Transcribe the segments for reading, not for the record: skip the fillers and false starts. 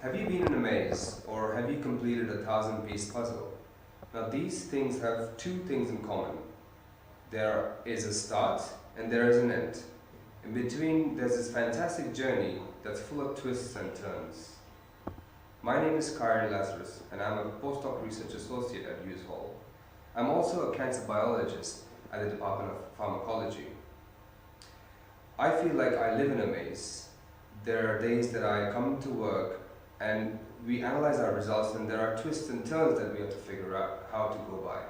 Have you been in a maze, or have you completed a 1,000-piece puzzle? Now these things have two things in common. There is a start and there is an end. In between, there's this fantastic journey that's full of twists and turns. My name is Kyren Lazarus, and I'm a postdoc research associate at Hughes-Hub. I'm also a cancer biologist at the Department of Pharmacology. I feel like I live in a maze. There are days that I come to work and we analyze our results, and there are twists and turns that we have to figure out how to go by.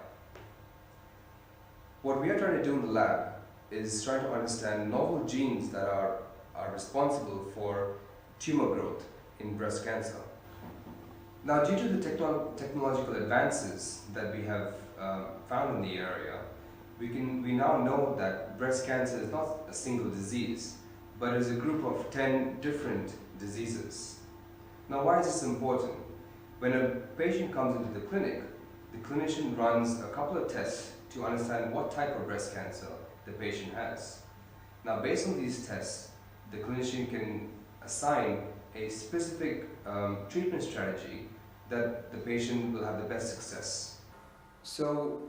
What we are trying to do in the lab is trying to understand novel genes that are responsible for tumor growth in breast cancer. Now, due to the technological advances that we have found in the area, we now know that breast cancer is not a single disease, but is a group of 10 different diseases. Now, why is this important? When a patient comes into the clinic, the clinician runs a couple of tests to understand what type of breast cancer the patient has. Now, based on these tests, the clinician can assign a specific treatment strategy that the patient will have the best success. So,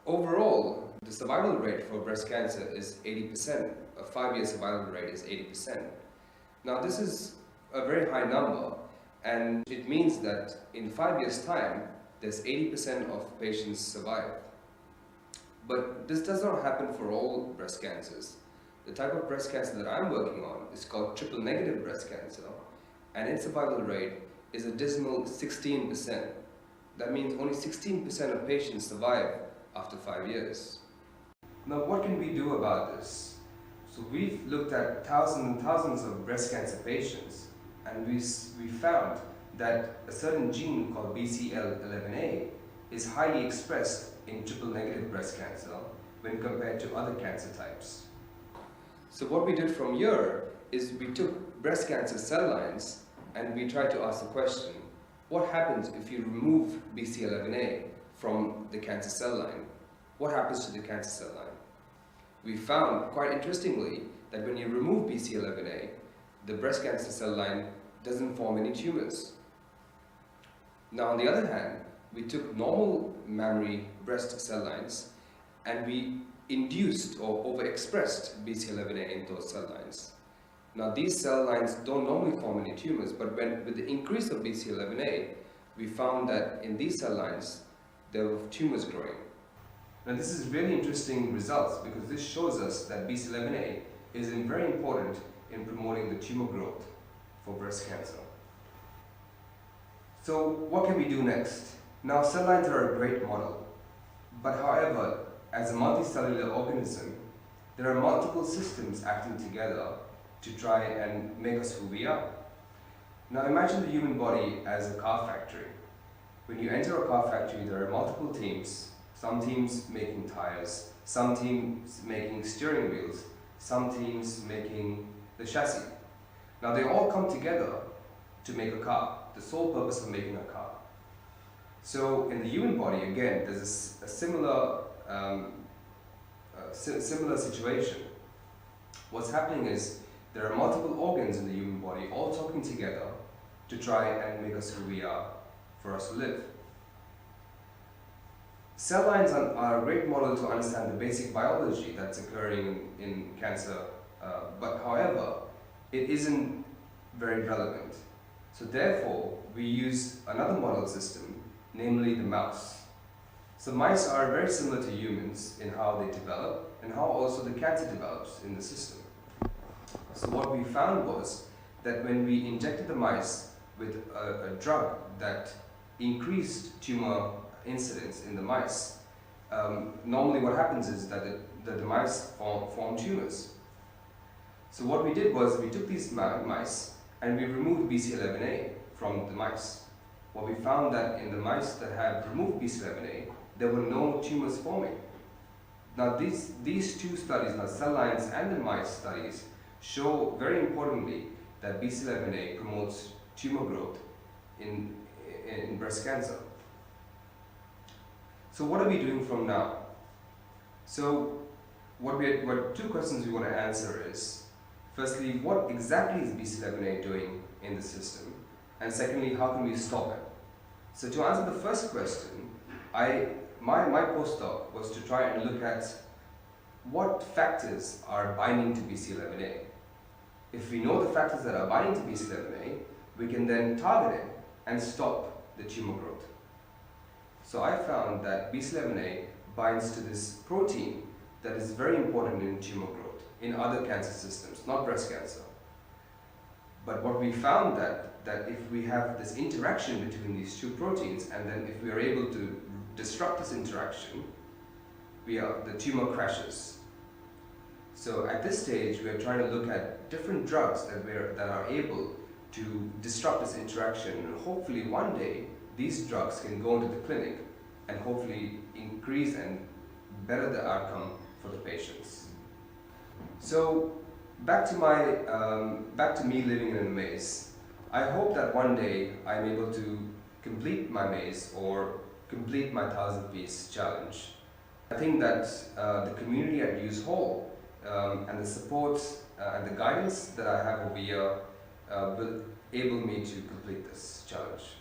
overall, the survival rate for breast cancer is 80%. A 5-year survival rate is 80%. Now, this is a very high number, and it means that in 5 years' time, there's 80% of patients survive. But this does not happen for all breast cancers. The type of breast cancer that I'm working on is called triple-negative breast cancer, and its survival rate is a dismal 16%. That means only 16% of patients survive after 5 years. Now, what can we do about this? So we've looked at thousands and thousands of breast cancer patients, and we found that a certain gene called BCL11A is highly expressed in triple-negative breast cancer when compared to other cancer types. So what we did from here is we took breast cancer cell lines and we tried to ask the question, what happens if you remove BCL11A from the cancer cell line? What happens to the cancer cell line? We found, quite interestingly, that when you remove BCL11A, the breast cancer cell line doesn't form any tumors. Now, on the other hand, we took normal mammary breast cell lines and we induced or overexpressed BCL11A in those cell lines. Now, these cell lines don't normally form any tumors, but with the increase of BCL11A, we found that in these cell lines, there were tumors growing. Now, this is really interesting results because this shows us that BCL11A is very important in promoting the tumor growth for breast cancer. So, what can we do next? Now, cell lines are a great model, but however, as a multicellular organism, there are multiple systems acting together to try and make us who we are. Now, imagine the human body as a car factory. When you enter a car factory, there are multiple teams, some teams making tires, some teams making steering wheels, some teams making the chassis. Now, they all come together to make a car, the sole purpose of making a car. So in the human body, again, there's a similar situation. What's happening is there are multiple organs in the human body all talking together to try and make us who we are, for us to live. Cell lines are a great model to understand the basic biology that's occurring in cancer, but however, it isn't very relevant. So therefore, we use another model system, namely the mouse. So mice are very similar to humans in how they develop and how also the cancer develops in the system. So what we found was that when we injected the mice with a drug that increased tumor incidence in the mice, normally what happens is that the mice form tumors. So what we did was we took these mice and we removed BCL11A from the mice. What we found that in the mice that had removed BCL11A, there were no tumors forming. Now these two studies, now cell lines and the mice studies, show very importantly that BCL11A promotes tumor growth in breast cancer. So what are we doing from now? So what two questions we want to answer is, firstly, what exactly is BCL11A doing in the system? And secondly, how can we stop it? So to answer the first question, my postdoc was to try and look at what factors are binding to BCL11A. If we know the factors that are binding to BCL11A, we can then target it and stop the tumor growth. So I found that BCL11A binds to this protein that is very important in tumor growth in other cancer systems, not breast cancer. But what we found that if we have this interaction between these two proteins, and then if we are able to disrupt this interaction, the tumor crashes. So at this stage, we are trying to look at different drugs that are able to disrupt this interaction, and hopefully one day these drugs can go into the clinic and hopefully increase and better the outcome for the patients. So back to me living in a maze. I hope that one day I'm able to complete my maze or complete my 1,000-piece challenge. I think that the community at Hughes-Hub and the support and the guidance that I have over here will enable me to complete this challenge.